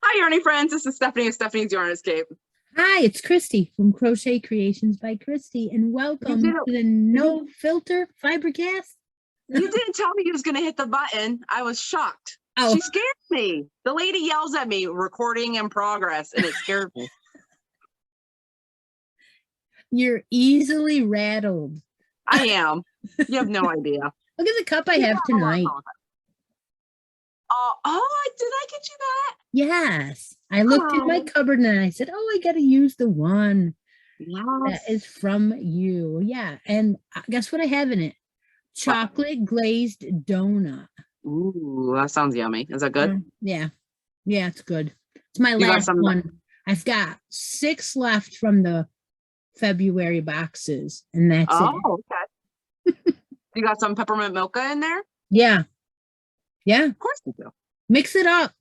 Hi, Yarny friends. This is Stephanie of Stephanie's Yarn Escape. Hi, it's Christy from Crochet Creations by Christy, and welcome to the No Filter Fibercast. You didn't tell me you was going to hit the button. I was shocked. Oh. She scared me. The lady yells at me, recording in progress, and it scared me. You're easily rattled. I am. You have no idea. Look at the cup I have tonight. Did I get you that? Yes. I looked in my cupboard and I said, oh, I got to use the one that is from you. Yeah. And guess what I have in it? Chocolate glazed donut. Ooh, that sounds yummy. Is that good? Yeah. Yeah, it's good. It's my last one. I've got 6 left from the February boxes, and that's it. Oh, okay. You got some peppermint mocha in there? Yeah. Yeah. Of course you do. Mix it up.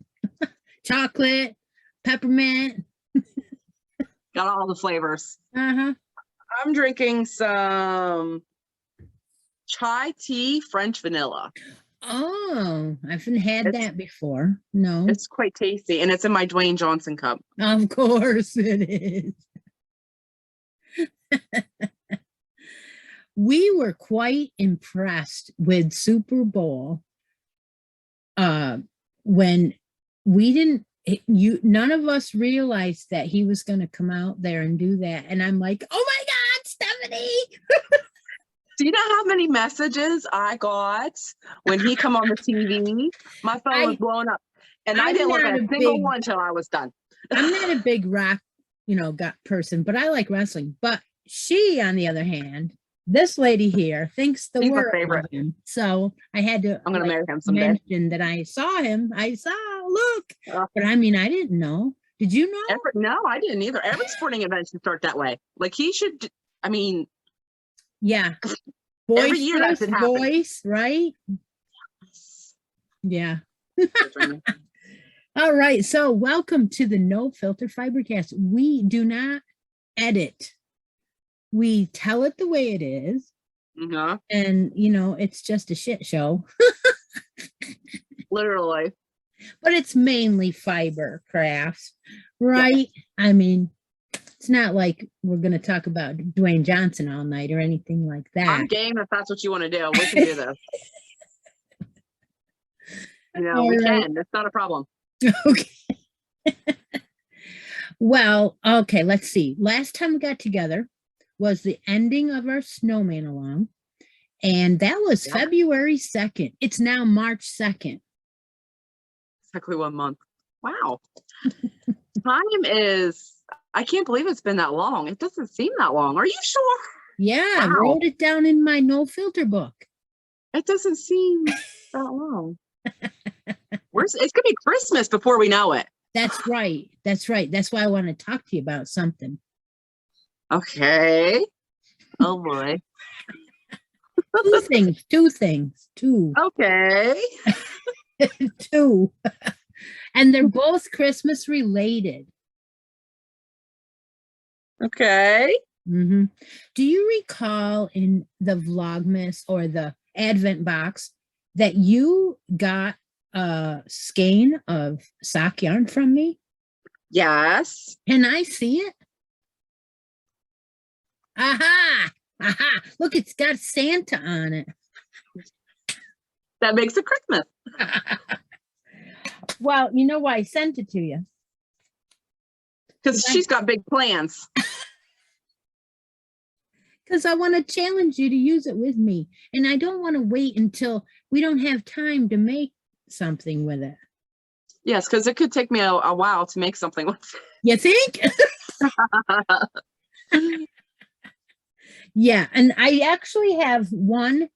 Chocolate, peppermint. Got all the flavors. Uh-huh. I'm drinking some chai tea French vanilla. Oh, I haven't had that before. No. It's quite tasty, and it's in my Dwayne Johnson cup. Of course it is. We were quite impressed with Super Bowl when we didn't, none of us realized that he was going to come out there and do that. And I'm like, oh my God, Stephanie. Do you know how many messages I got when he come on the TV? My phone was blowing up, and I didn't look at a single one until I was done. I'm not a big rock, person, but I like wrestling. But she, on the other hand, this lady here thinks the world of him. So I had to. I'm gonna marry him someday. Mention that I saw him. Look, but I mean, I didn't know. Did you know? No, I didn't either. Every sporting event should start that way. Like he should. I mean, yeah. Every year that should happen. Voice, right? Yeah. All right. So welcome to the No Filter Fibercast. We do not edit. We tell it the way it is. Mm-hmm. And, it's just a shit show. Literally. But it's mainly fiber crafts, right? Yeah. I mean, it's not like we're going to talk about Dwayne Johnson all night or anything like that. I'm game if that's what you want to do. We can do this. We can. It's not a problem. Okay. Well, okay, let's see. Last time we got together was the ending of our snowman along, and that was February 2nd. It's now March 2nd. Exactly 1 month. Wow. Time is, I can't believe it's been that long. It doesn't seem that long. Are you sure? Yeah, I wrote it down in my no filter book. It doesn't seem that long. It's going to be Christmas before we know it. That's right. That's right. That's why I want to talk to you about something. Okay. Oh boy. Two things. Okay. 2. And they're both Christmas related. Okay. Mm-hmm. Do you recall in the Vlogmas or the Advent box that you got a skein of sock yarn from me? Yes. Can I see it? Aha! Aha! Look, it's got Santa on it. That makes it Christmas. Well, you know why I sent it to you? Because she's got big plans. Because I want to challenge you to use it with me. And I don't want to wait until we don't have time to make something with it. Yes, because it could take me a while to make something with it. You think? Yeah, and I actually have one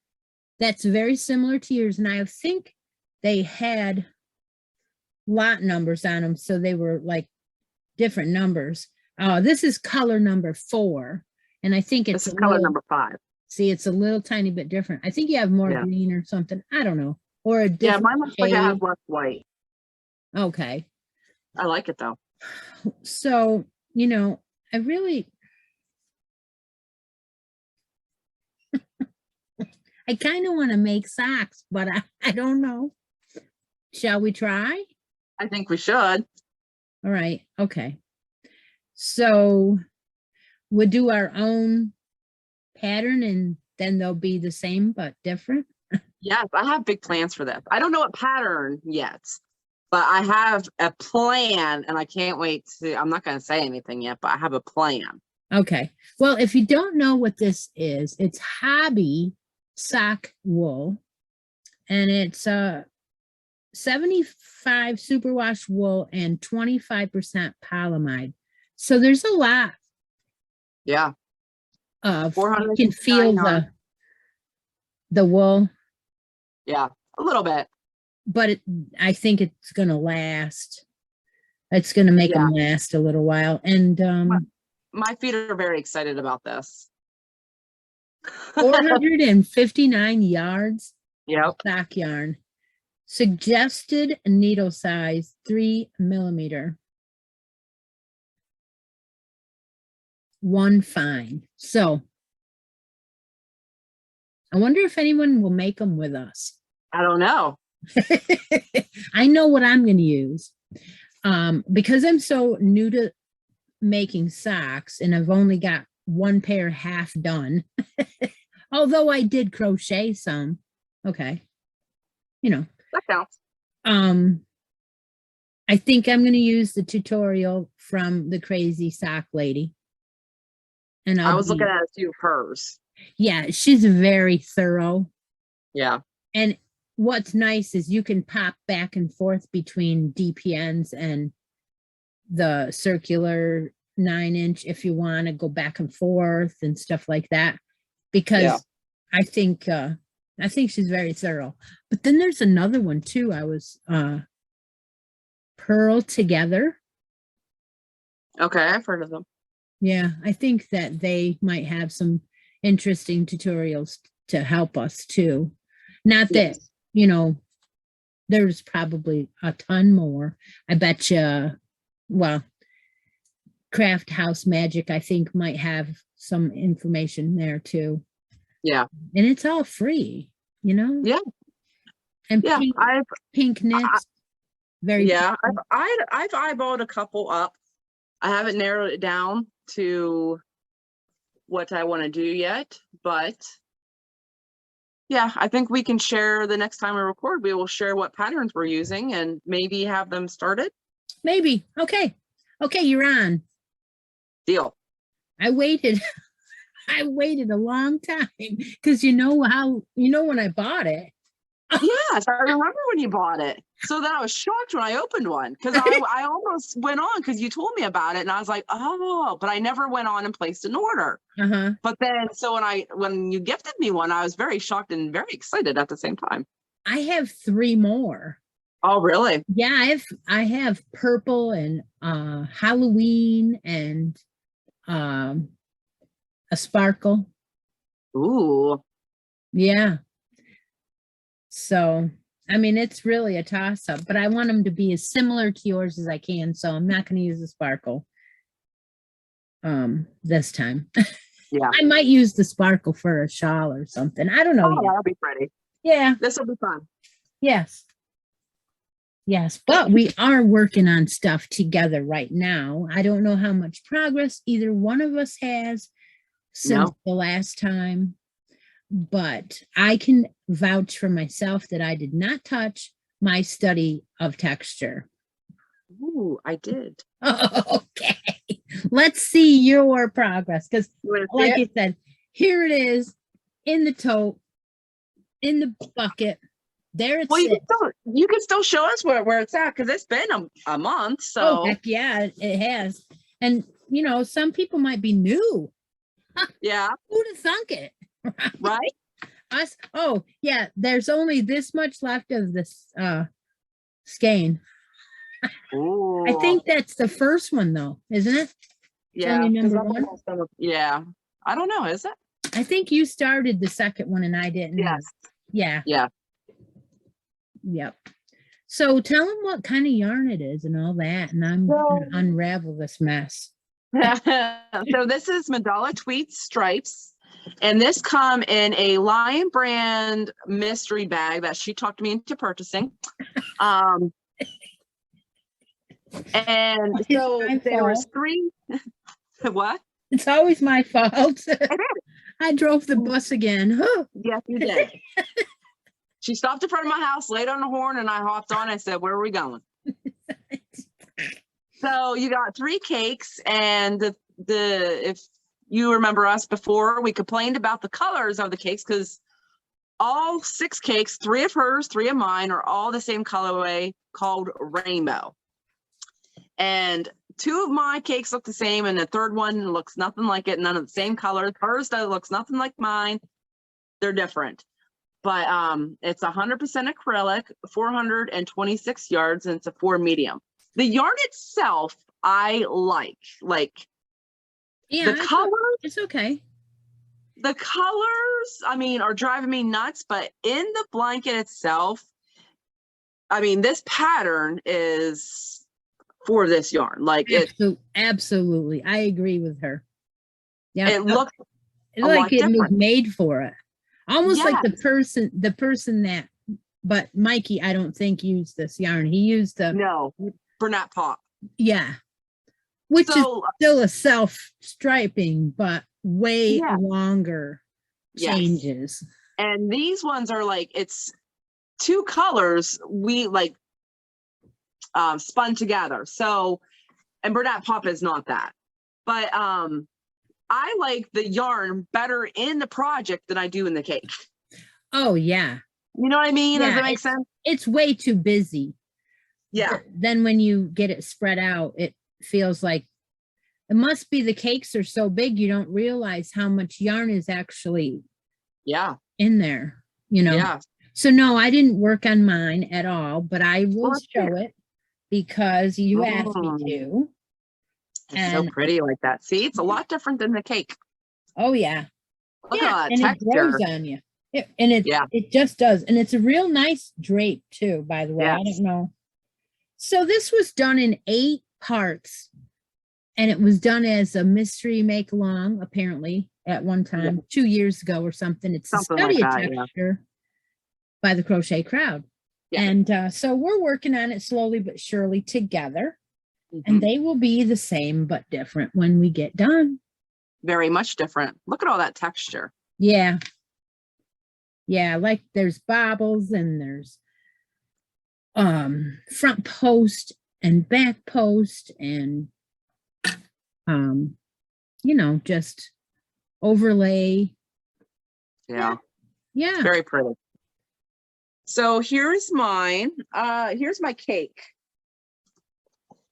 that's very similar to yours, and I think they had lot numbers on them, so they were like different numbers. This is color number 4, and I think it's color number 5. See, it's a little tiny bit different. I think you have more green or something. I don't know, or a different. Yeah, mine looks like I have less white. Okay, I like it though. So you know, I really. I kind of want to make socks, but I don't know. Shall we try? I think we should. All right. Okay. So we'll do our own pattern and then they'll be the same but different. Yes, I have big plans for this. I don't know what pattern yet, but I have a plan and I can't wait to, I'm not going to say anything yet, but I have a plan. Okay. Well, if you don't know what this is, it's hobby sock wool, and it's 75 superwash wool and 25% polyamide. So there's a lot. Yeah. You can feel the wool. Yeah, a little bit. But I think it's going to last. It's going to make them last a little while. And my feet are very excited about this. 459 yards. Yep. Sock yarn. Suggested needle size 3 millimeter. One fine. So I wonder if anyone will make them with us. I don't know. I know what I'm going to use. Because I'm so new to making socks and I've only got one pair half done. Although I did crochet some. Okay. You know. That counts. I think I'm going to use the tutorial from the Crazy Sock Lady. And I was looking at a few of hers. Yeah, she's very thorough. Yeah. And what's nice is you can pop back and forth between DPNs and the circular 9-inch if you want to go back and forth and stuff like that. Because I think she's very thorough. But then there's another one too. I was Purl Together. Okay, I've heard of them. Yeah, I think that they might have some interesting tutorials to help us too. Not that, you know, there's probably a ton more. I bet you, well, Craft House Magic, I think, might have some information there too. Yeah. And it's all free, you know? Yeah. And pink knits. I've eyeballed a couple up. I haven't narrowed it down to what I want to do yet, but yeah, I think we can share the next time we record. We will share what patterns we're using and maybe have them started. Maybe. Okay, you're on. Deal. I waited a long time because you know when I bought it. Yes, I remember when you bought it. So then I was shocked when I opened one because I almost went on because you told me about it and I was like, oh, but I never went on and placed an order. But then, so when you gifted me one, I was very shocked and very excited at the same time. I have 3 more. Oh, really? Yeah, I have purple and Halloween and a sparkle. Ooh. Yeah. So, I mean, it's really a toss-up, but I want them to be as similar to yours as I can, so I'm not going to use the sparkle this time. Yeah. I might use the sparkle for a shawl or something. I don't know. Oh, that'll be pretty. Yeah. This will be fun. Yes. Yes, but we are working on stuff together right now. I don't know how much progress either one of us has since the last time. but I can vouch for myself that I did not touch my study of texture. Ooh, I did. Okay, let's see your progress, because You wanna see like it? I said, here it is in the tote, in the bucket. There it Well, sits. you can still show us where it's at, because it's been a month. Oh, So heck yeah, it has. And you know, some people might be new. yeah, Who'd have thunk it? right. Us, oh yeah, there's only this much left of this skein. Ooh, I think that's the first one though, isn't it? It's yeah, only 'cause number I think one. that's yeah. I don't know. Is it? I think you started the second one and I didn't. Yes. Yeah. Yeah. Yep. So tell them what kind of yarn it is and all that, and I'm gonna unravel this mess. So this is Mandala Tweed Stripes, and this come in a Lion Brand mystery bag that she talked me into purchasing. And It's so my there was fault. 3. What? It's always my fault. It is. I drove the bus again. Yes, you did. She stopped in front of my house, laid on the horn, and I hopped on. I said, "Where are we going?" So you got 3 cakes, and the if you remember us before, we complained about the colors of the cakes because all 6 cakes, 3 of hers, 3 of mine, are all the same colorway called rainbow. And 2 of my cakes look the same, and the third one looks nothing like it. None of the same color. Hers looks nothing like mine. They're different. But it's 100% acrylic, 426 yards, and it's a 4 medium. The yarn itself, I like Yeah, the colors. it's okay. The colors, I mean, are driving me nuts. But in the blanket itself, I mean, this pattern is for this yarn. Like Absolutely, I agree with her. Yeah, it looks like it was different. made for it. Almost like Yes. the person that, but Mikey, I don't think used this yarn. He used the No, Bernat Pop. yeah, which So is still a self striping, but way Yeah. longer Yes. changes. And these ones are like, it's 2 colors we like spun together. So, and Bernat Pop is not that. But I like the yarn better in the project than I do in the cake. Oh yeah. You know what I mean? Does Yeah, that make sense? It's way too busy. Yeah. Then when you get it spread out, it feels like it must be the cakes are so big you don't realize how much yarn is actually in there, you know. Yeah. So no, I didn't work on mine at all, but I will Well, show it because you asked me to. It's so pretty like that. See, it's a lot different than the cake. Oh yeah. Look Yeah, at that and texture. it grows on you. It just does. And it's a real nice drape too, by the way. Yes. I don't know. So this was done in 8 parts, and it was done as a mystery make along, apparently, at one time, 2 years ago or something. It's Something a study like of that, texture by the Crochet Crowd. Yeah. And so we're working on it slowly but surely together. Mhm. And they will be the same but different when we get done. Very much different. Look at all that texture. Yeah. Yeah, like there's bobbles and there's front post and back post and you know, just overlay. Yeah. Yeah. Very pretty. So here's mine. Here's my cake.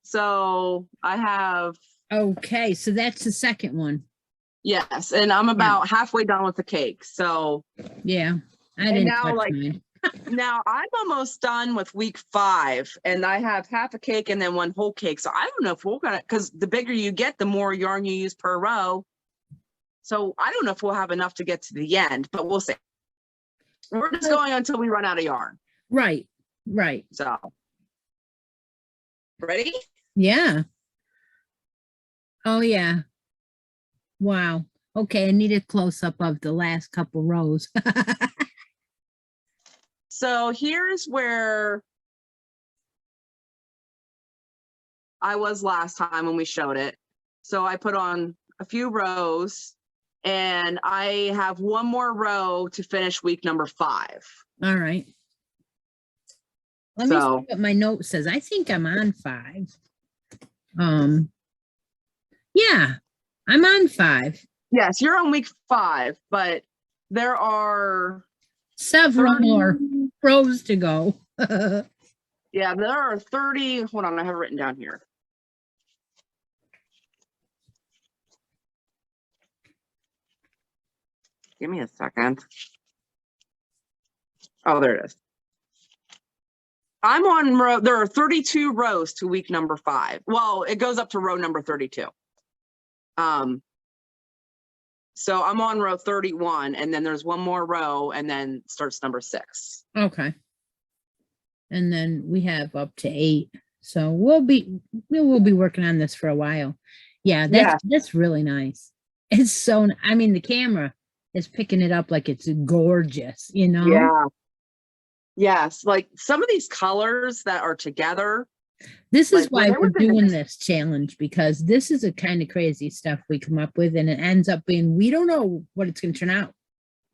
So I have. Okay, so that's the second one. Yes, and I'm about halfway done with the cake. So yeah, I didn't touch mine. Now I'm almost done with week 5, and I have half a cake and then 1 whole cake. So I don't know if we're gonna, because the bigger you get, the more yarn you use per row. So I don't know if we'll have enough to get to the end, but we'll see. We're just going until we run out of yarn. Right, right. So ready? Yeah. Oh yeah. Wow. Okay, I need a close-up of the last couple rows. So here's where I was last time when we showed it. So I put on a few rows, and I have one more row to finish week number 5. All right. Let me see what my note says. I think I'm on 5. Yeah, I'm on 5. Yes, you're on week 5, but there are several more rows to go. Yeah, there are 30. Hold on, I have it written down here. Give me a second. Oh, there it is. I'm on row. There are 32 rows to week number 5. Well, it goes up to row number 32. So I'm on row 31, and then there's one more row, and then starts number 6. Okay. And then we have up to 8. So we'll be working on this for a while. Yeah, that's really nice. It's so, I mean, the camera is picking it up like it's gorgeous, you know? Yeah. Yes, like some of these colors that are together. This is why we're doing this challenge, because this is a kind of crazy stuff we come up with, and it ends up being, we don't know what it's going to turn out.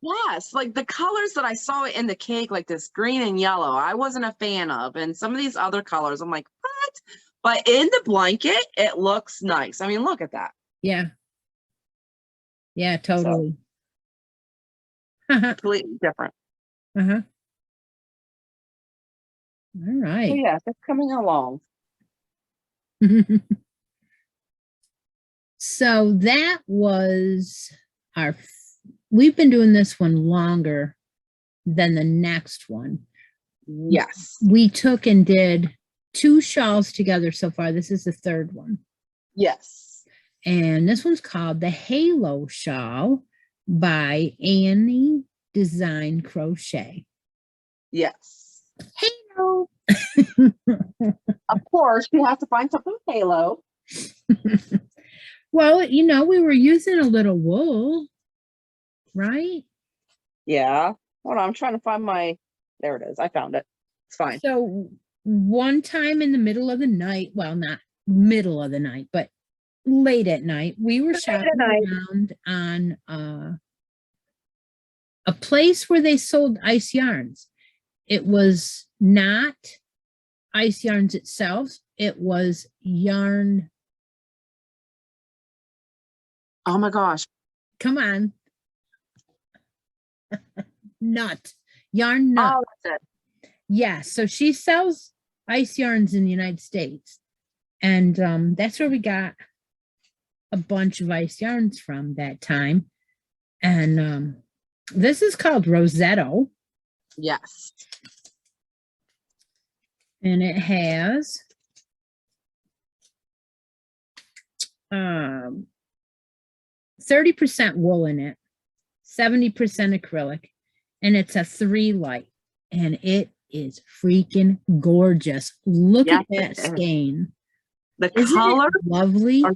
Yes, like the colors that I saw in the cake, like this green and yellow, I wasn't a fan of. And some of these other colors, I'm like, what? But in the blanket, it looks nice. I mean, look at that. Yeah. Yeah, totally. So, completely different. Uh-huh. All right. So yes, it's coming along. So that was we've been doing this one longer than the next one. Yes. We took and did 2 shawls together so far. This is the 3rd one. Yes. And this one's called the Halo Shawl by Annie Design Crochet. Yes. Halo. Of course, you have to find something halo. Well, you know, we were using a little wool, right? Yeah. Hold on, I'm trying to find there it is. I found it. It's fine. So one time in the middle of the night, well, not middle of the night, but late at night, we were shopping around on a place where they sold ice yarns. It was not ice yarns itself. It was yarn. Oh my gosh. Come on. Nut. Yarn nut. Oh, that's it. Yeah. So she sells ice yarns in the United States. And that's where we got a bunch of ice yarns from that time. And this is called Rosetto. Yes. And it has 30% wool in it, 70% acrylic, and it's a 3 light, and it is freaking gorgeous. Look at that skein. The colors lovely, are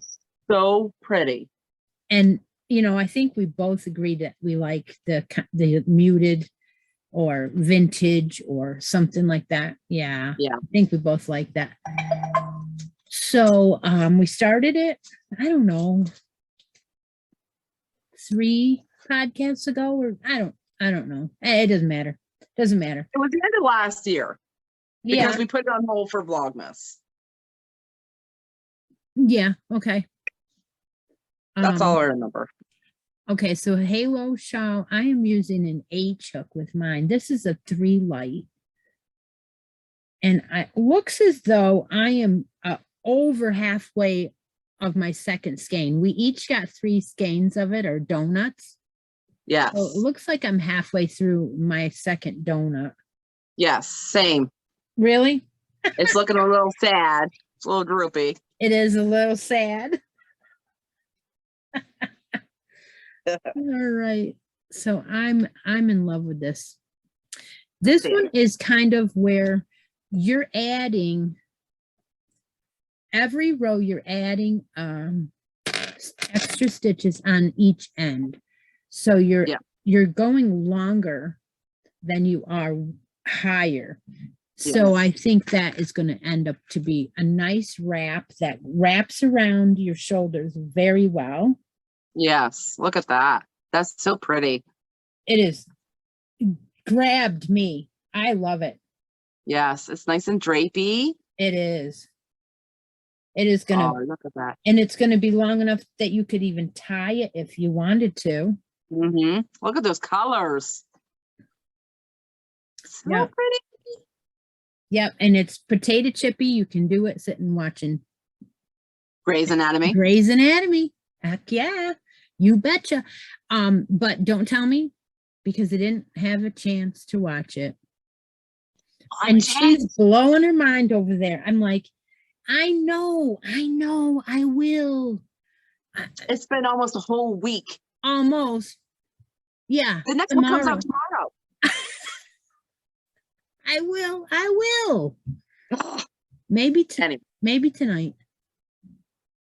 so pretty. And you know, I think we both agree that we like the muted or vintage or something like that. Yeah. Yeah. I think we both like that. So we started it, I don't know, 3 podcasts ago, or I don't know. It doesn't matter. Doesn't matter. It was the end of last year. Yeah. Because we put it on hold for Vlogmas. Yeah, okay. That's all I remember. Okay, so Halo Shawl, I am using an H hook with mine. This is a 3 light. And it looks as though I am over halfway of my second skein. We each got 3 skeins of it, or donuts. Yes. So it looks like I'm halfway through my second donut. Yes, same. Really? It's looking a little sad. It's a little droopy. It is a little sad. All right. So I'm in love with this. This one is kind of where you're adding every row, you're adding extra stitches on each end. So you're going longer than you are higher. So I think that is going to end up to be a nice wrap that wraps around your shoulders very well. Yes, look at that. That's so pretty. It is grabbed me. I love it. Yes, it's nice and drapey. It is. It is gonna, Oh, look at that. and it's gonna be long enough that you could even tie it if you wanted to. Look at those colors. So Yeah. pretty. Yep, and it's potato chippy. You can do it sitting watching Grey's Anatomy. Grey's Anatomy. Heck yeah, you betcha. But don't tell me because I didn't have a chance to watch it. And she's blowing her mind over there. I'm like, I know, I will. It's been almost a whole week. Almost. Yeah. The next one comes out tomorrow. I will. Maybe maybe tonight.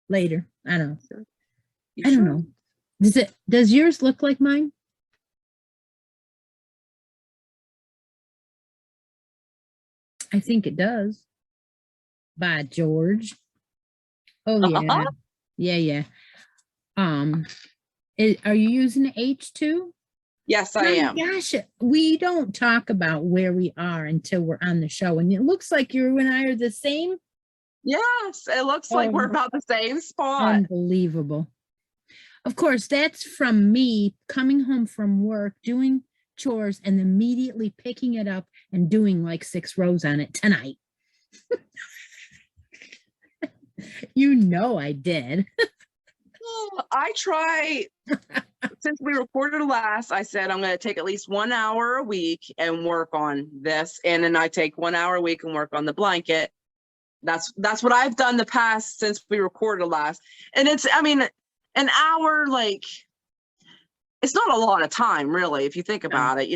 Later. I don't know. I don't know. Does yours look like mine? I think it does. By George. Oh yeah. Yeah. Are you using H2? Yes, I am. Gosh, we don't talk about where we are until we're on the show, and it looks like you and I are the same. Yes, it looks like we're about the same spot. Unbelievable. Of course, that's from me coming home from work, doing chores, and immediately picking it up and doing like 6 rows on it tonight. You know I did. I try, since we recorded last, I said I'm going to take at least 1 hour a week and work on this. And then I take 1 hour a week and work on the blanket. That's what I've done the past since we recorded last. And it's, I mean, an hour, like, it's not a lot of time, really, if you think about it,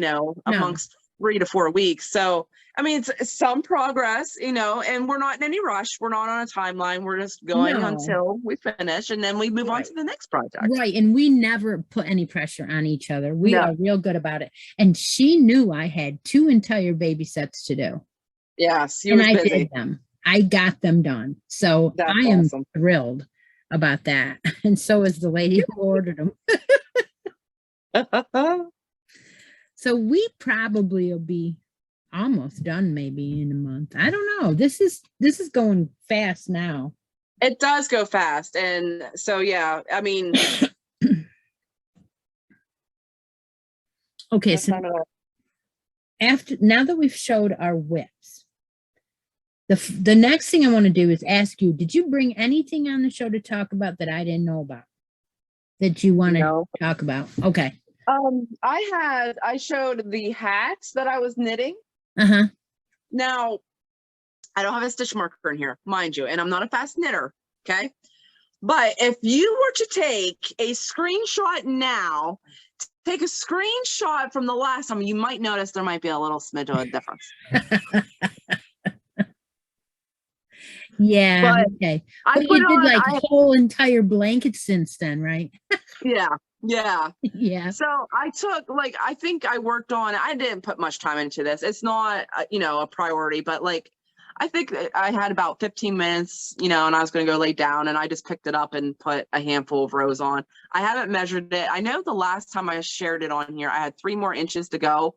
amongst 3 to 4 weeks. So, I mean, it's some progress, and we're not in any rush. We're not on a timeline. We're just going until we finish, and then we move on to the next project. Right. And we never put any pressure on each other. We are real good about it. And she knew I had 2 entire baby sets to do. Yes. And I did them. I got them done. So That's I am awesome. Thrilled about that. And so is the lady who ordered them. So we probably will be almost done maybe in a month. I don't know. This is going fast now. It does go fast. And so, yeah, I mean. Okay. So now that we've showed our whips, the next thing I want to do is ask you, did you bring anything on the show to talk about that I didn't know about that you want to talk about? Okay. I showed the hats that I was knitting. Now, I don't have a stitch marker in here, mind you, and I'm not a fast knitter, okay? But if you were to take a screenshot now, take a screenshot from the last time, you might notice there might be a little smidge of a difference. Yeah, but okay. But you did like whole entire blanket since then, right? Yeah. Yeah. So I took, like, I think I worked on, I didn't put much time into this. It's not, a priority, but like, I think I had about 15 minutes, and I was going to go lay down, and I just picked it up and put a handful of rows on. I haven't measured it. I know the last time I shared it on here, I had 3 more inches to go.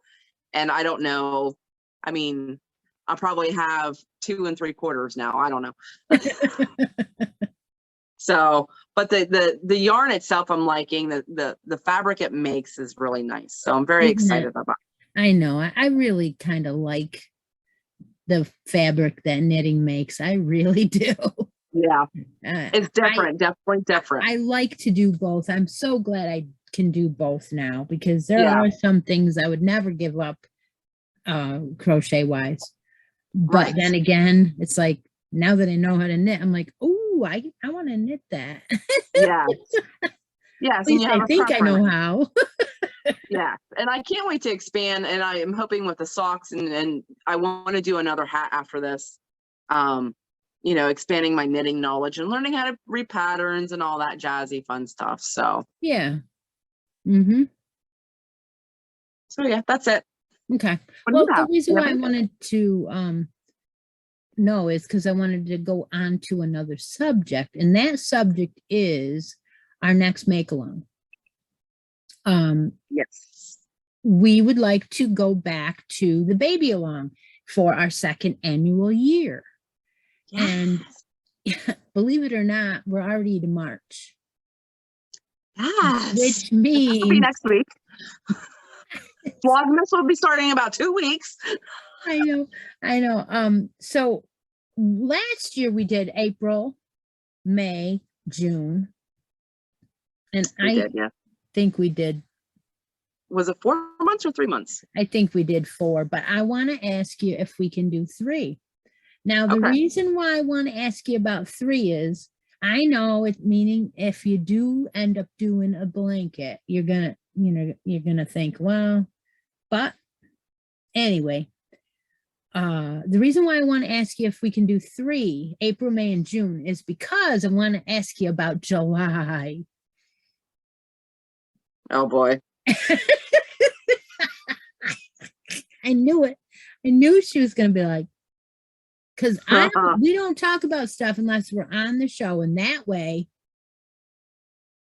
And I don't know. I mean, I probably have 2 3/4 now. I don't know. So, but the yarn itself, I'm liking. The fabric it makes is really nice. So I'm very excited about it. I know. I really kind of like the fabric that knitting makes. I really do. Yeah. It's different. Definitely different. I like to do both. I'm so glad I can do both now, because there are some things I would never give up crochet wise. But then again, it's like, now that I know how to knit, I'm like, oh, I want to knit that. Yes. Yes. And I think I know how. Yeah. And I can't wait to expand. And I am hoping with the socks, and I want to do another hat after this. Expanding my knitting knowledge and learning how to read patterns and all that jazzy fun stuff. So yeah. So yeah, that's it. Okay. Well, the reason why I wanted to know is because I wanted to go on to another subject, and that subject is our next make along. Yes. We would like to go back to the baby along for our second annual year. And believe it or not, we're already to March. Yes. Which It'll be means next week. Vlogmas will be starting in about 2 weeks. I know. So last year we did April, May, June. And I think we did. Was it 4 months or 3 months? I think we did 4, but I want to ask you if we can do 3. Now, the reason why I want to ask you about 3 is I know it, meaning if you do end up doing a blanket, you're gonna think, well, but anyway, the reason why I want to ask you if we can do 3, April, May, and June, is because I want to ask you about July. Oh boy. I knew it. I knew she was going to be like, because we don't talk about stuff unless we're on the show, and that way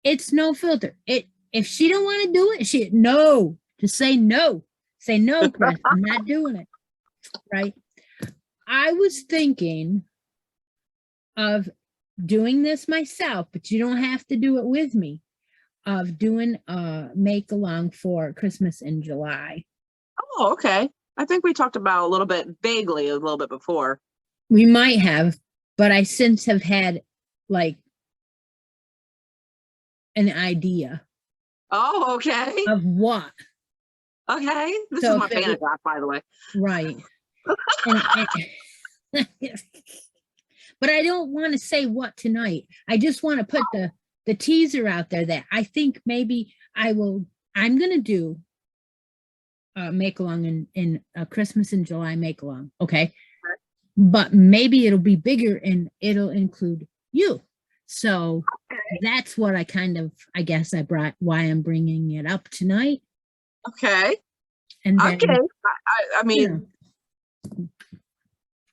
it's no filter. If she don't want to do it, no. Just say no. Say no, Chris. I'm not doing it. Right? I was thinking of doing this myself, but you don't have to do it with me, of doing a make along for Christmas in July. Oh, okay. I think we talked about a little bit vaguely a little bit before. We might have, but I since have had like an idea. Oh, okay. Of what? Okay. This is my fan class, by the way. Right. But I don't want to say what tonight. I just want to put the teaser out there that I think maybe I'm going to do make along in Christmas in July make along. Okay. But maybe it'll be bigger and it'll include you. So that's what I brought, why I'm bringing it up tonight. Okay. And then, okay. I mean,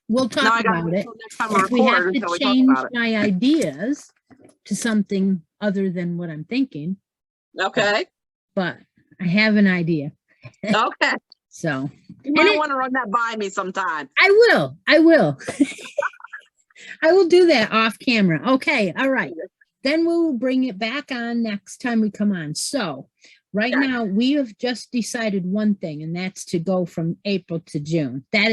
we'll talk about it. If we have to change my ideas to something other than what I'm thinking. Okay. But I have an idea. Okay. So you might want to run that by me sometime. I will. I will do that off camera. Okay. All right. Then we'll bring it back on next time we come on. So right now we have just decided one thing, and that's to go from April to June. That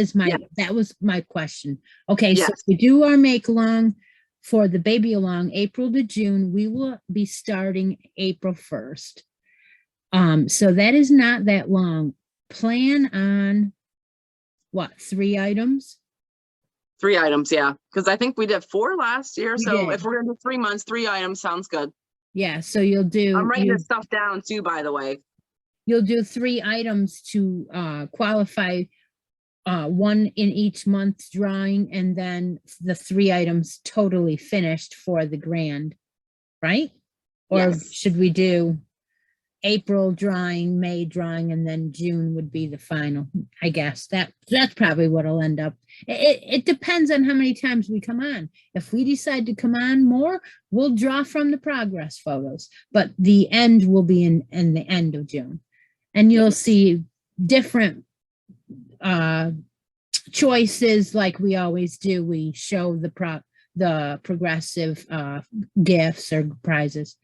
was my question. Okay. So if we do our make along for the baby along April to June, we will be starting April 1st. So that is not that long. Plan on what, 3 items? 3 items, yeah. Because I think we did 4 last year. So if we're gonna do 3 months, 3 items sounds good. Yeah, so you'll do. I'm writing this stuff down too, by the way. You'll do 3 items to qualify, 1 in each month's drawing, and then the 3 items totally finished for the grand, right? Or should we do April drawing, May drawing, and then June would be the final? I guess that's probably what will end up. It depends on how many times we come on. If we decide to come on more, we'll draw from the progress photos, but the end will be in the end of June. And you'll see different choices like we always do. We show the progressive gifts or prizes,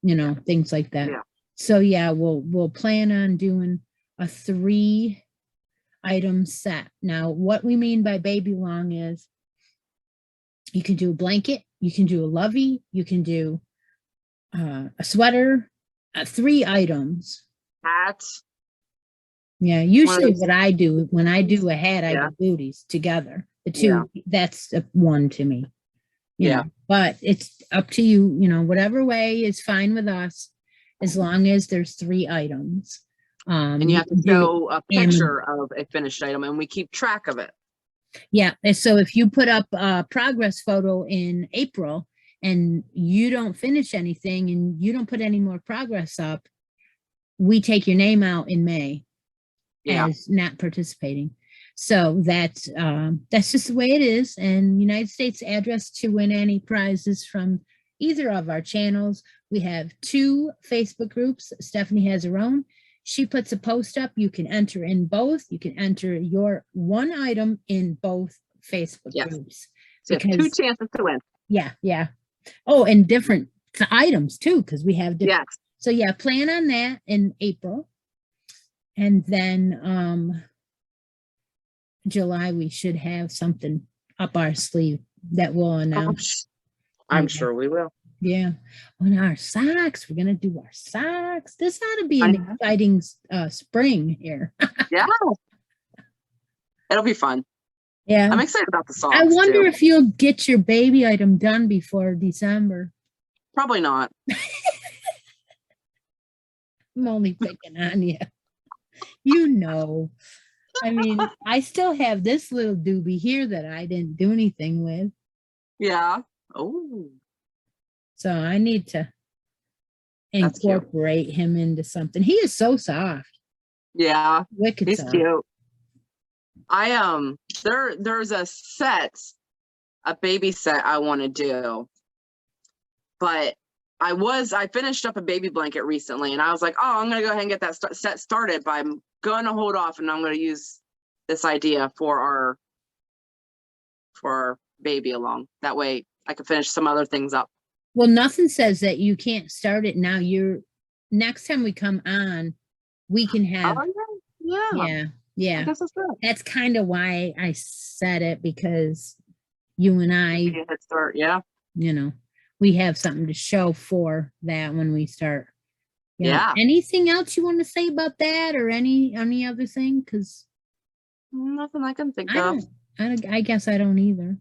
things like that. Yeah. So we'll plan on doing a 3 item set. Now, what we mean by baby long is you can do a blanket, you can do a lovey, you can do a sweater, 3 items. Hats. Yeah, usually what I do when I do a hat, I do booties together. The 2, that's 1 to me. You know, but it's up to you. Whatever way is fine with us, as long as there's 3 items. And you have to show a picture of a finished item, and we keep track of it. Yeah. And so if you put up a progress photo in April and you don't finish anything and you don't put any more progress up, we take your name out in May as not participating. So that's just the way it is. And United States address to win any prizes from either of our channels. We have 2 Facebook groups. Stephanie has her own. She puts a post up. You can enter in both. You can enter your one item in both Facebook groups. So you have 2 chances to win. Yeah, yeah. Oh, and different items too, because we have different. Yes. So yeah, plan on that in April. And then July, we should have something up our sleeve that we'll announce. I'm sure we will. Yeah. On our socks, we're gonna do our socks. This ought to be an exciting spring here. Yeah. It'll be fun. Yeah. I'm excited about the socks. I wonder too. if you'll get your baby item done before December. Probably not. I'm only picking on you. You know. I mean, I still have this little doobie here that I didn't do anything with. Yeah. Oh. So I need to incorporate him into something. He is so soft. Yeah. Wicked He's soft. cute. There's a baby set I want to do. But I finished up a baby blanket recently, and I was like, oh, I'm going to go ahead and get that set started, but I'm going to hold off, and I'm going to use this idea for our baby along. That way I can finish some other things up. Well, nothing says that you can't start it now. Next time we come on, we can have. Oh, yeah. I guess that's good. That's kind of why I said it, because you and I, Head start, yeah. you know, we have something to show for that when we start. You know. Yeah. Anything else you want to say about that, or any other thing? Because nothing I can think of. I guess I don't either.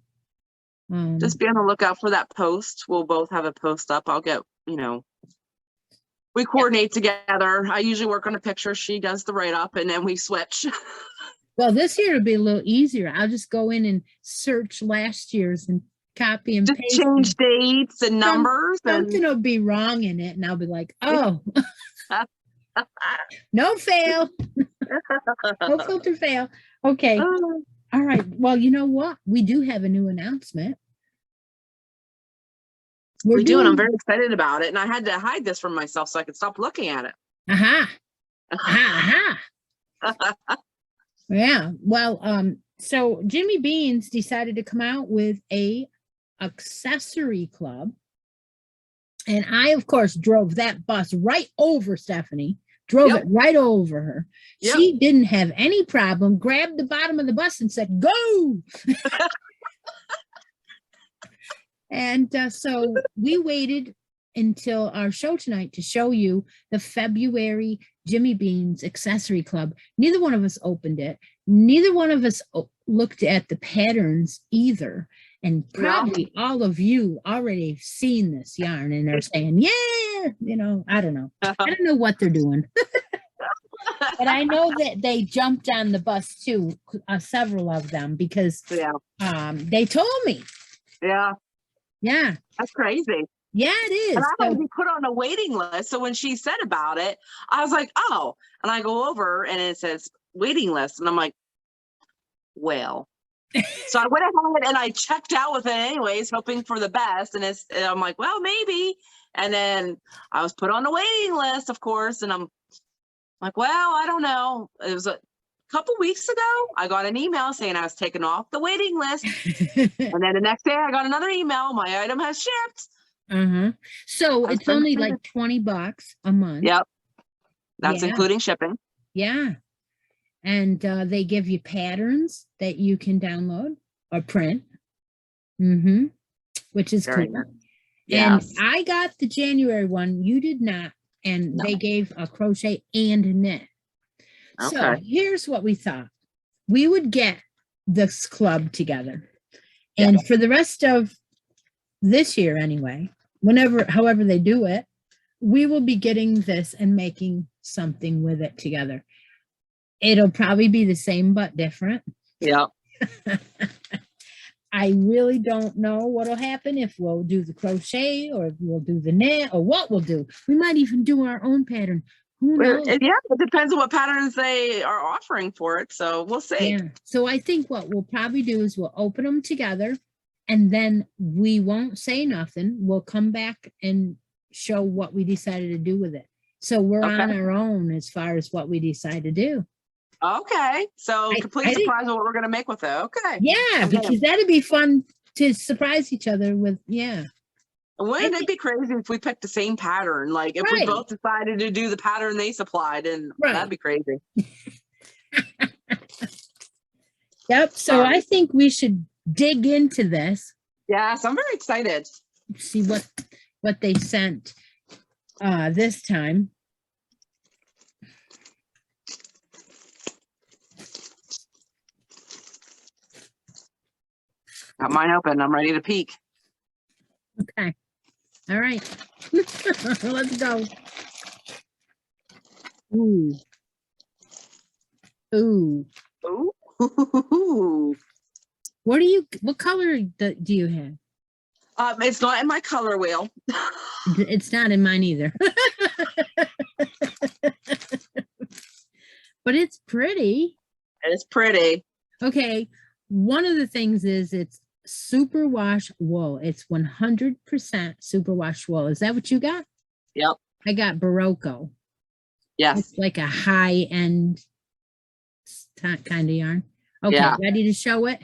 Just be on the lookout for that post. We'll both have a post up. I'll get, we coordinate together. I usually work on a picture. She does the write up, and then we switch. Well, this year it'll be a little easier. I'll just go in and search last year's and copy and paste. Change dates and numbers. Something will be wrong in it, and I'll be like, oh, no fail. No filter fail. Okay. All right. Well, you know what? We do have a new announcement. We do, and I'm very excited about it. And I had to hide this from myself so I could stop looking at it. Yeah. Well, so Jimmy Beans decided to come out with a accessory club. And I, of course, drove that bus right over Stephanie. Drove it right over her. Yep. She didn't have any problem. Grabbed the bottom of the bus and said, go. And so we waited until our show tonight to show you the February Jimmy Beans Accessory Club. Neither one of us opened it. Neither one of us looked at the patterns either. And probably all of you already have seen this yarn and they're saying, yeah, I don't know. I don't know what they're doing. But I know that they jumped on the bus too, several of them, because they told me. Yeah. Yeah. That's crazy. Yeah, it is. And I had to be put on a waiting list. So when she said about it, I was like, oh, and I go over and it says waiting list. And I'm like, well, so I went ahead and I checked out with it anyways, hoping for the best. And I'm like, well, maybe. And then I was put on the waiting list, of course. And I'm like, well, I don't know. It was a couple weeks ago, I got an email saying I was taken off the waiting list. And then the next day I got another email. My item has shipped. So it's only like $20 a month. Yep. That's including shipping. Yeah. And they give you patterns that you can download or print. Which is cool. Yes. And I got the January one. You did not. And they gave a crochet and knit. Okay. So here's what we thought. We would get this club together. And for the rest of this year anyway, however they do it, we will be getting this and making something with it together. It'll probably be the same but different. Yeah. I really don't know what'll happen, if we'll do the crochet or if we'll do the knit or what we'll do. We might even do our own pattern. Who knows? Yeah, it depends on what patterns they are offering for it. So we'll see. Yeah. So I think what we'll probably do is we'll open them together And then we won't say nothing. We'll come back and show what we decided to do with it. So we're Okay. on our own as far as what we decide to do. Okay. So I complete think- surprise of what we're gonna make with it. Okay. Yeah, Okay. because that'd be fun to surprise each other with. Yeah. Wouldn't think- it be crazy if we picked the same pattern? Like if we Right. both decided to do the pattern they supplied, and Right. that'd be crazy. Yep. So All right. I think we should dig into this, Yes, I'm very excited. see what they sent this time. Got mine open. I'm ready to peek. Okay. All right. Let's go. Ooh. Ooh. Ooh. What color do you have? It's not in my color wheel. It's not in mine either. But it's pretty. It's pretty. Okay. One of the things is it's superwash wool. It's 100% superwash wool. Is that what you got? Yep. I got Barocco. Yes. It's like a high-end kind of yarn. Okay, Yeah. ready to show it?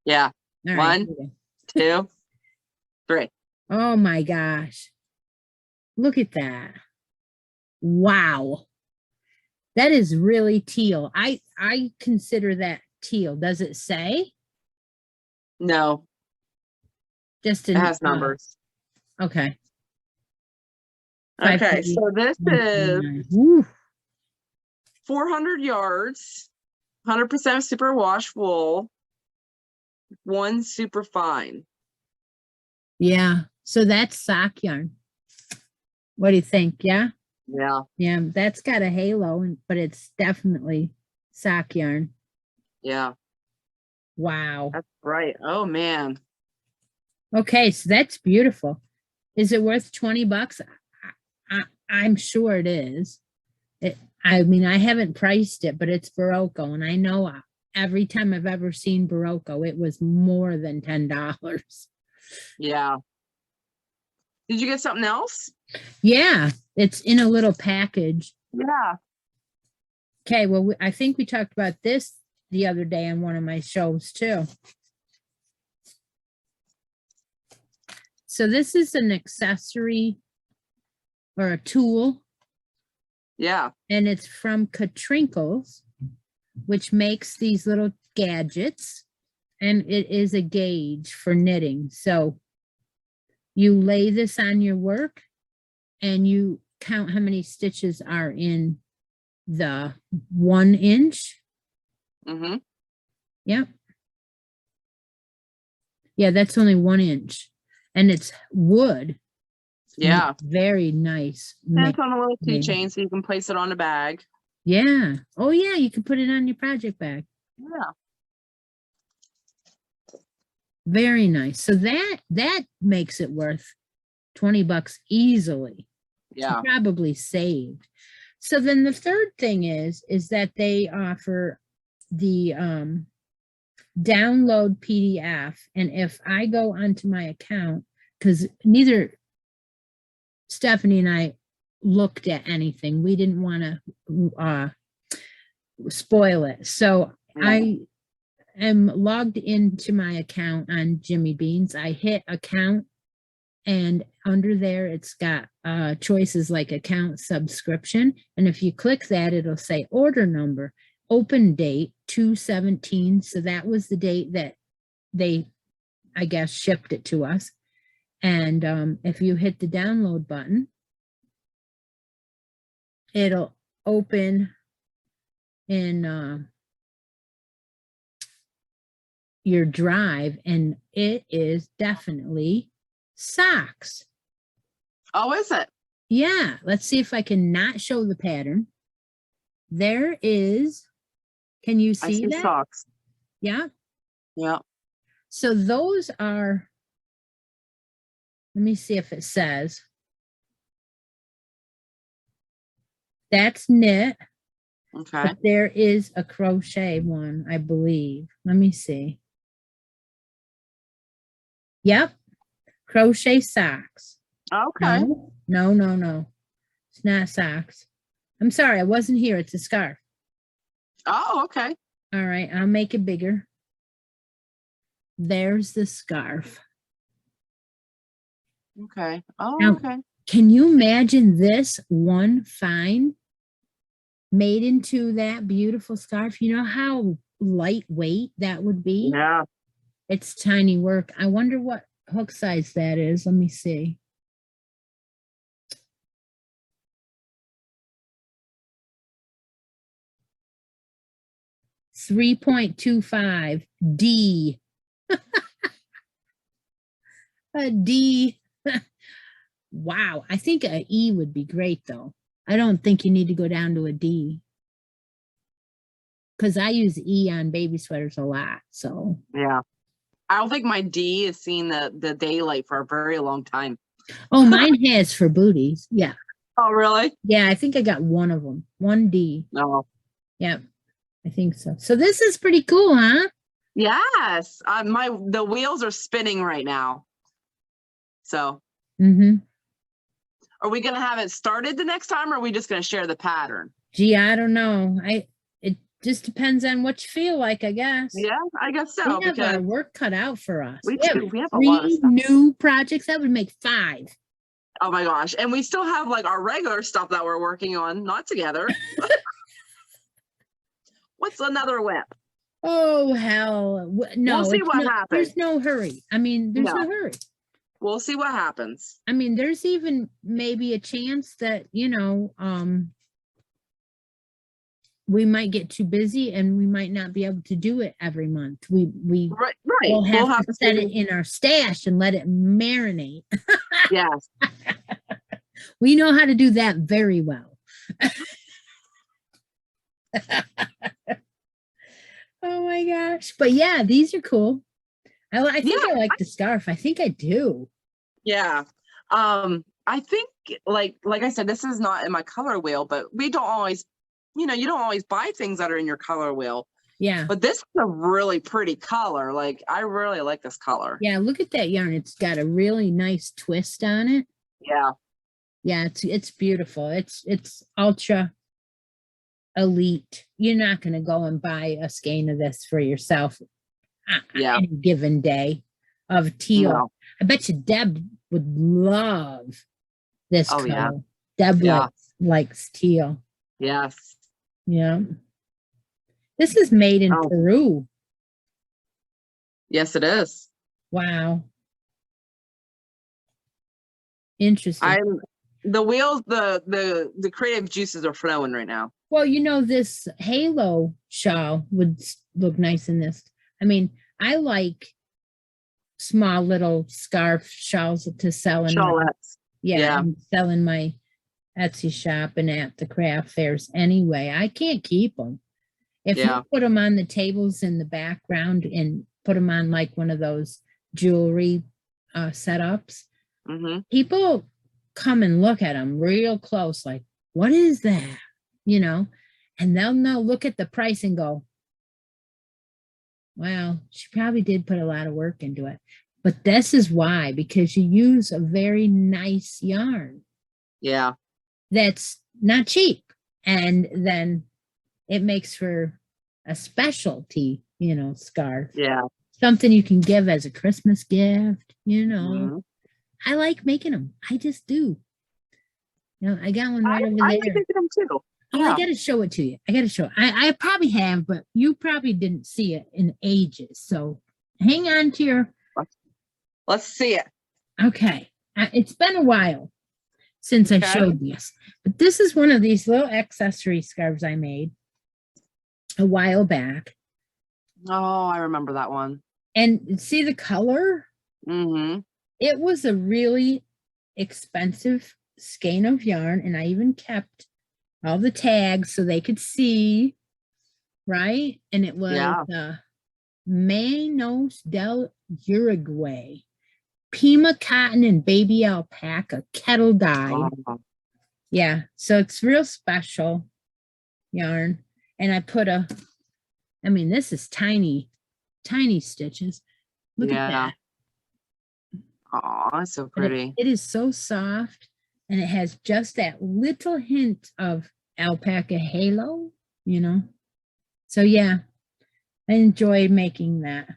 Yeah. All right. One. 2, 3. Oh my gosh. Look at that. Wow. That is really teal. I consider that teal. Does it say? No, Just it in has numbers. Okay. Okay, 530. so this is 129. Woo. 400 yards, 100% superwash wool, 1 super fine. Yeah. So that's sock yarn. What do you think? Yeah. Yeah. Yeah. That's got a halo, but it's definitely sock yarn. Yeah. Wow. That's right. Oh man. Okay. So that's beautiful. Is it worth $20? I'm sure it is. I mean, I haven't priced it, but it's Barocco. And I know every time I've ever seen Barocco, it was more than $10. Yeah. Did you get something else? Yeah. It's in a little package. Yeah. Okay. Well, I think we talked about this the other day on one of my shows too. So this is an accessory or a tool, Yeah. and it's from Katrinkles, which makes these little gadgets, and it is a gauge for knitting. So you lay this on your work and you count how many stitches are in the 1 inch. Mm-hmm. Yep. Yeah, that's only 1 inch, and it's wood. Yeah. Very nice. And it's on a little made. keychain so you can place it on a bag. Yeah. Oh yeah, you can put it on your project bag. Yeah. Very nice. So that makes it worth $20 easily. Yeah. Probably saved. So then the third thing is that they offer the download PDF. And if I go onto my account, because neither Stephanie and I looked at anything, we didn't want to spoil it. So Yeah. I am logged into my account on Jimmy Beans. I hit account, and under there it's got choices like account subscription. And if you click that, it'll say order number, open date 2/17. So that was the date that they, I guess, shipped it to us. And if you hit the download button, it'll open in your drive, and it is definitely socks. Oh, is it? Yeah, let's see if I can not show the pattern. There is, can you I see see that? socks. Yeah. Yeah. So those are, let me see if it says. That's knit. Okay. But there is a crochet one, I believe. Let me see. Yep. Crochet socks. Okay. No. It's not socks. I'm sorry, I wasn't here. It's a scarf. Oh, okay. All right, I'll make it bigger. There's the scarf. Okay. Oh, Now, okay. can you imagine this one find made into that beautiful scarf? You know how lightweight that would be? Yeah. It's tiny work. I wonder what hook size that is. Let me see. .25 D. A D. Wow. I think a E would be great though. I don't think you need to go down to a D. Because I use E on baby sweaters a lot. So Yeah. I don't think my D has seen the daylight for a very long time. oh, mine has for booties. Yeah. Oh, really? Yeah, I think I got one of them. 1D. No. Yep. I think so. So this is pretty cool, huh? Yes. The wheels are spinning right now. So Mm-hmm. are we gonna have it started the next time, or are we just gonna share the pattern? Gee, I don't know. It just depends on what you feel like, I guess. Yeah, I guess so. We have Because our work cut out for us. we have do. We have a lot of 3 stuff. new projects. That would make 5. Oh my gosh. And we still have like our regular stuff that we're working on, not together. What's another whip? Oh, hell. No, We'll see it's what no, happens. there's no hurry. I mean, there's no hurry. We'll see what happens. I mean, there's even maybe a chance that, we might get too busy and we might not be able to do it every month. We Right. will We'll have to set it in our stash and let it marinate. Yes. We know how to do that very well. Oh my gosh. But yeah, these are cool. I think I like the scarf. I think I do. Yeah. I think like I said, this is not in my color wheel, but we don't always, you don't always buy things that are in your color wheel. Yeah. But this is a really pretty color. Like I really like this color. Yeah, look at that yarn. It's got a really nice twist on it. Yeah. Yeah, it's beautiful. It's ultra elite. You're not going to go and buy a skein of this for yourself any given day of teal. No. I bet you Deb would love this color. Yeah. Deb likes teal. Yes. Yeah. This is made in Peru. Yes, it is. Wow. Interesting. The wheels, the creative juices are flowing right now. Well, this halo shawl would look nice in this. I mean, I like small little scarf shawls to sell in sell in my Etsy shop and at the craft fairs anyway. I can't keep them. If you put them on the tables in the background and put them on like one of those jewelry setups, people come and look at them real close, like, what is that? And they'll look at the price and go, well, she probably did put a lot of work into it. But this is why, because you use a very nice yarn. Yeah. That's not cheap. And then it makes for a specialty, scarf. Yeah. Something you can give as a Christmas gift, I like making them. I just do. I got one right over there. I like making them too. Oh, I got to show it to you. I probably have, but you probably didn't see it in ages. So hang on to your. Let's see it. Okay. It's been a while since I showed this, but this is one of these little accessory scarves I made a while back. Oh, I remember that one. And see the color? Mm-hmm. It was a really expensive skein of yarn, and I even kept all the tags so they could see, right? And it was Manos del Uruguay, Pima cotton and baby alpaca, kettle dyed. Yeah, so it's real special yarn. And I put this is tiny stitches. Look at that. Oh, it's so But pretty. it is so soft, and it has just that little hint of alpaca halo, you know. So yeah, I enjoyed making that.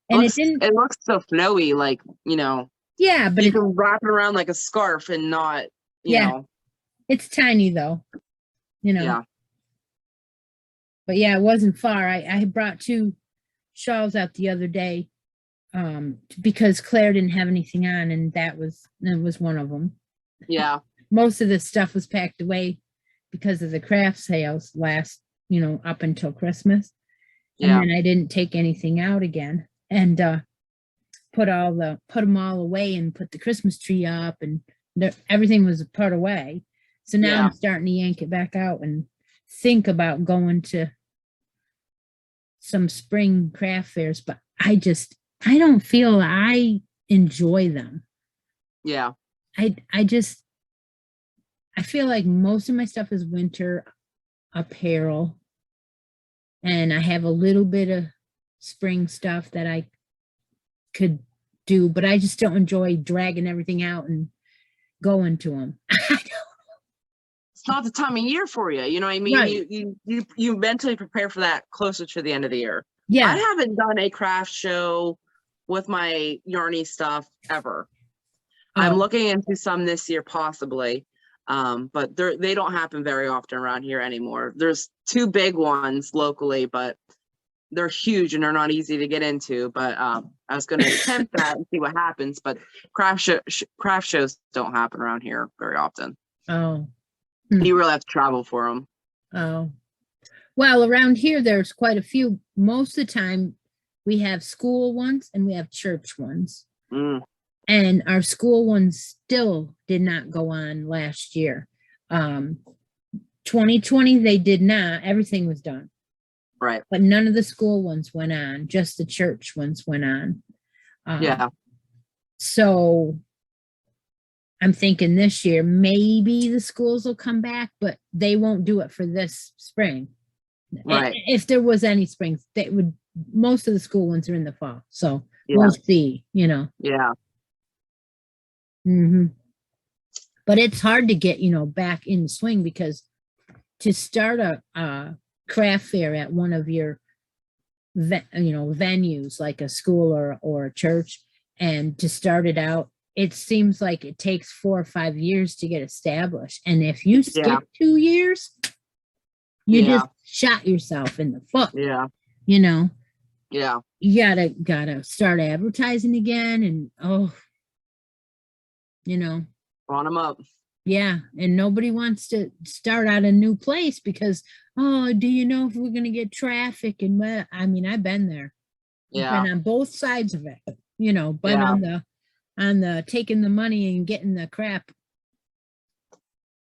And it didn't, It looks so flowy, like, yeah, but you it, can wrap it around like a scarf and not, yeah, it's tiny though, Yeah. But yeah, it wasn't far. I brought 2 shawls out the other day because Claire didn't have anything on, and that was one of them. Yeah. Most of the stuff was packed away because of the craft sales last, up until Christmas. And Yeah. then I didn't take anything out again, and put them all away and put the Christmas tree up, and everything was put away. So now Yeah. I'm starting to yank it back out and think about going to some spring craft fairs, but I don't feel I enjoy them. Yeah. I feel like most of my stuff is winter apparel, and I have a little bit of spring stuff that I could do, but I just don't enjoy dragging everything out and going to them. It's not the time of year for you. You know what I mean? Right. You mentally prepare for that closer to the end of the year. Yeah. I haven't done a craft show with my yarny stuff ever. I'm looking into some this year possibly, but they don't happen very often around here anymore. There's 2 big ones locally, but they're huge and they're not easy to get into. But I was going to attempt that and see what happens. But craft shows don't happen around here very often. Oh. You really have to travel for them. Oh. Well, around here, there's quite a few. Most of the time, we have school ones and we have church ones. Mm. And our school ones still did not go on last year. 2020, they did not. Everything was done. Right. But none of the school ones went on. Just the church ones went on. Yeah. So I'm thinking this year, maybe the schools will come back, but they won't do it for this spring. Right. If there was any springs, they would, most of the school ones are in the fall. So Yeah. we'll see, Yeah. Mm-hmm. But it's hard to get, back in the swing, because to start a craft fair at one of your, venues like a school or a church, and to start it out, it seems like it takes 4 or 5 years to get established. And if you skip 2 years, you just shot yourself in the foot. Yeah. Yeah. You gotta start advertising again, and run them up. Yeah. And nobody wants to start out a new place because, do you know if we're gonna get traffic? And I've been there. Yeah. I've been on both sides of it, but on the taking the money and getting the crap.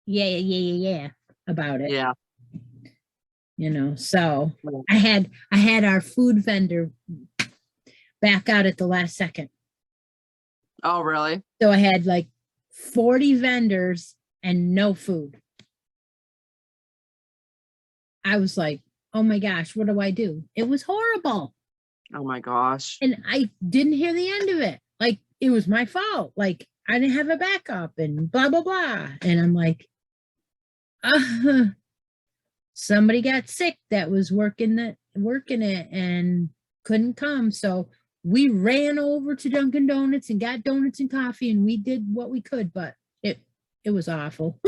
Yeah. About it. Yeah. So I had our food vendor back out at the last second. Oh, really? So I had like 40 vendors and no food. I was like, oh my gosh, what do I do? It was horrible. Oh my gosh. And I didn't hear the end of it. Like, it was my fault. Like, I didn't have a backup and blah, blah, blah. And I'm like, somebody got sick that was working it and couldn't come. So we ran over to Dunkin' Donuts and got donuts and coffee, and we did what we could, but it was awful.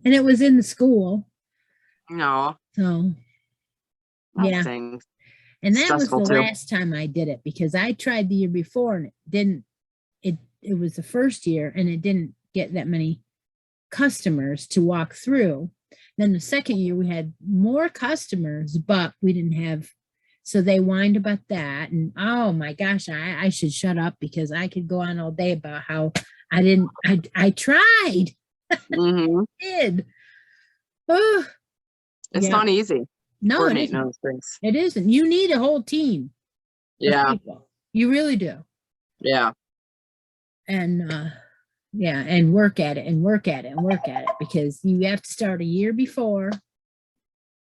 And it was in the school. No. So yeah. Things. And that was the last time I did it, because I tried the year before and it was the first year and it didn't get that many customers to walk through. Then the second year we had more customers, but we didn't have, so they whined about that. And oh my gosh, I should shut up, because I could go on all day about how I tried. Mm-hmm. I did. Oh, it's not easy. No, it isn't. It isn't. You need a whole team. Yeah. You really do. Yeah. And and work at it because you have to start a year before.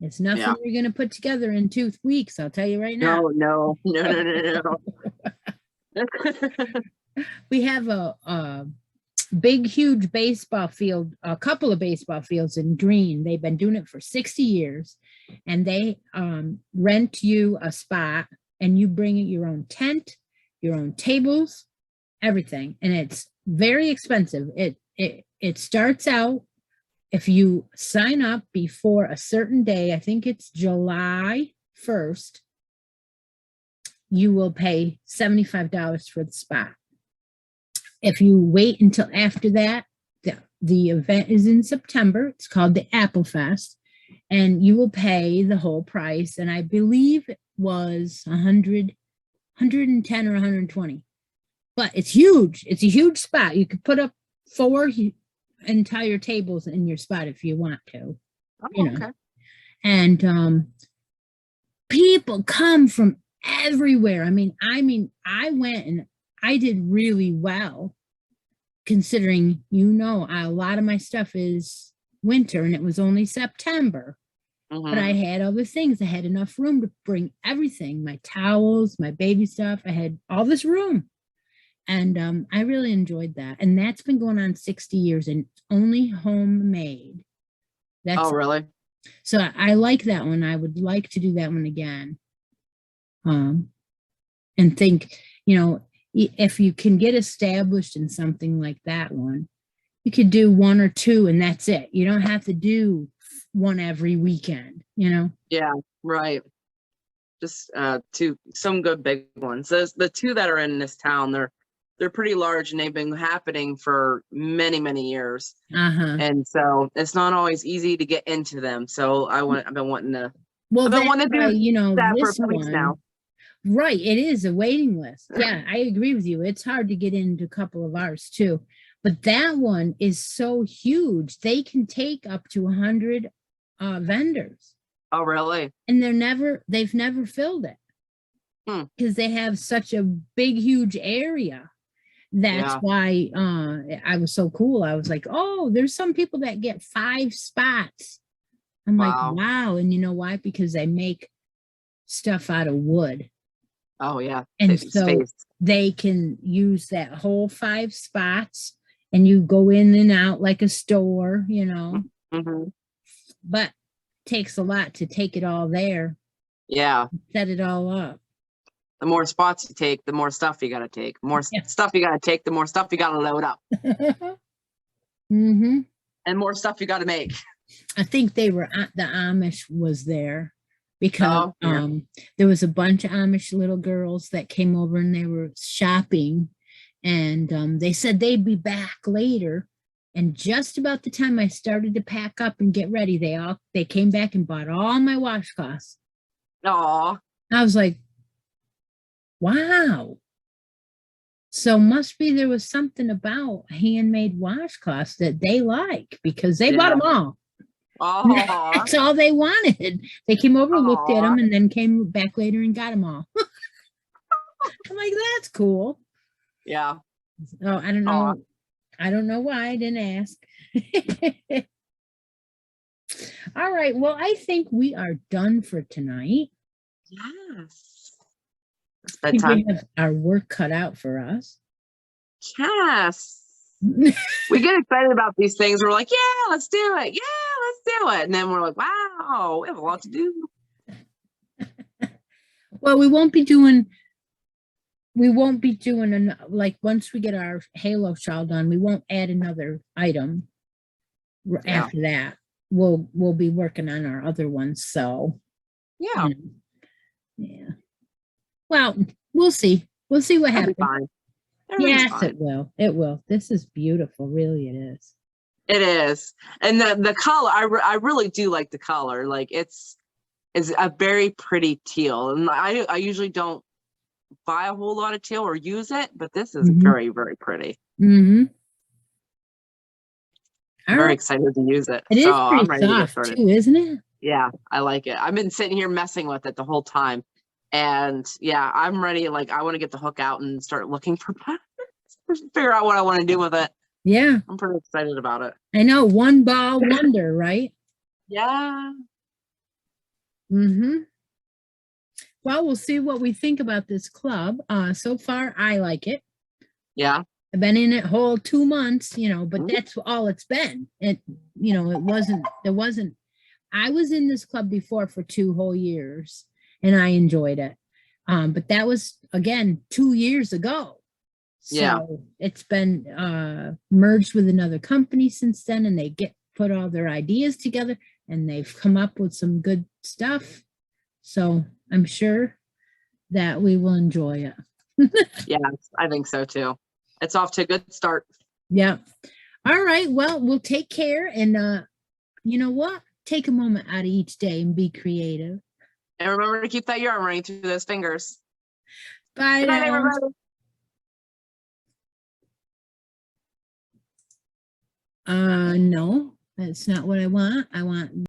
It's nothing you're going to put together in 2 weeks. I'll tell you right now. No. We have a big, huge baseball field, a couple of baseball fields in Green. They've been doing it for 60 years, and they rent you a spot, and you bring your own tent, your own tables, everything, and it's very expensive. It starts out, if you sign up before a certain day, I think it's July 1st, you will pay $75 for the spot. If you wait until after that, the event is in September. It's called the Apple Fest, and you will pay the whole price. And I believe it was 110 or 120, but it's huge. It's a huge spot. You could put up 4 entire tables in your spot if you want to. Oh, you know. okay. And people come from everywhere. I mean, I went and I did really well, considering, a lot of my stuff is winter and it was only September. But I had other things. I had enough room to bring everything, my towels, my baby stuff. I had all this room. And I really enjoyed that. And that's been going on 60 years and only homemade. Oh, really? So I like that one. I would like to do that one again. And think, if you can get established in something like that one, you could do 1 or 2 and that's it. You don't have to do one every weekend, Yeah, right. Just some good big ones. The 2 that are in this town, they're pretty large and they've been happening for many, many years. And so it's not always easy to get into them. So I've been wanting to. Well, I've been wanting to do that for this a few weeks one, now. right? It is a waiting list. Yeah, I agree with you. It's hard to get into a couple of ours too, but that one is so huge. They can take up to 100 vendors. Oh, really? And they've never filled it because they have such a big, huge area. That's why I was so cool. I was like, oh, there's some people that get 5 spots. I'm like, wow. And you know why? Because they make stuff out of wood. Oh, yeah. And so they can use that whole 5 spots and you go in and out like a store, but it takes a lot to take it all there. Yeah. Set it all up. The more spots you take, the more stuff you got to take. More stuff you got to take, the more stuff you got to load up. And more stuff you got to make. I think the Amish was there because there was a bunch of Amish little girls that came over and they were shopping, and they said they'd be back later. And just about the time I started to pack up and get ready, they came back and bought all my washcloths. Aw. I was like, wow. So must be there was something about handmade washcloths that they like because they bought them all. That's all they wanted. They came over, looked at them, and then came back later and got them all. I'm like, that's cool. Yeah. Oh, I don't know. I don't know why I didn't ask. All right. Well, I think we are done for tonight. Yes. It's bedtime. We have our work cut out for us. Yes. We get excited about these things. We're like, yeah, let's do it. Yeah, let's do it. And then we're like, wow, we have a lot to do. Well, we won't be doing like once we get our halo shawl done, we won't add another item after that. We'll be working on our other ones. So yeah. Yeah. Well, we'll see. We'll see what happens. Yes, fine. It will. It will. This is beautiful. Really, it is. It is. And the color, I really do like the color. Like it's a very pretty teal. And I usually don't buy a whole lot of teal or use it, but this is very, very pretty. Very excited to use it. It is pretty soft too, isn't it? Yeah, I like it. I've been sitting here messing with it the whole time. And yeah, I'm ready. Like I want to get the hook out and start looking for patterns, figure out what I want to do with it. Yeah. I'm pretty excited about it. I know. One ball wonder, right? Yeah. Well, we'll see what we think about this club. So far, I like it. Yeah. I've been in it whole 2 months, you know, but Mhm. that's all it's been. I was in this club before for 2 whole years and I enjoyed it. But that was again 2 years ago. Yeah. So it's been merged with another company since then, and they put all their ideas together and they've come up with some good stuff. So I'm sure that we will enjoy it. Yeah, I think so too. It's off to a good start. Yeah. All right. Well, we'll take care, and you know what? Take a moment out of each day and be creative. And remember to keep that yarn running through those fingers. Bye Good night, now. everybody. No, that's not what I want. I want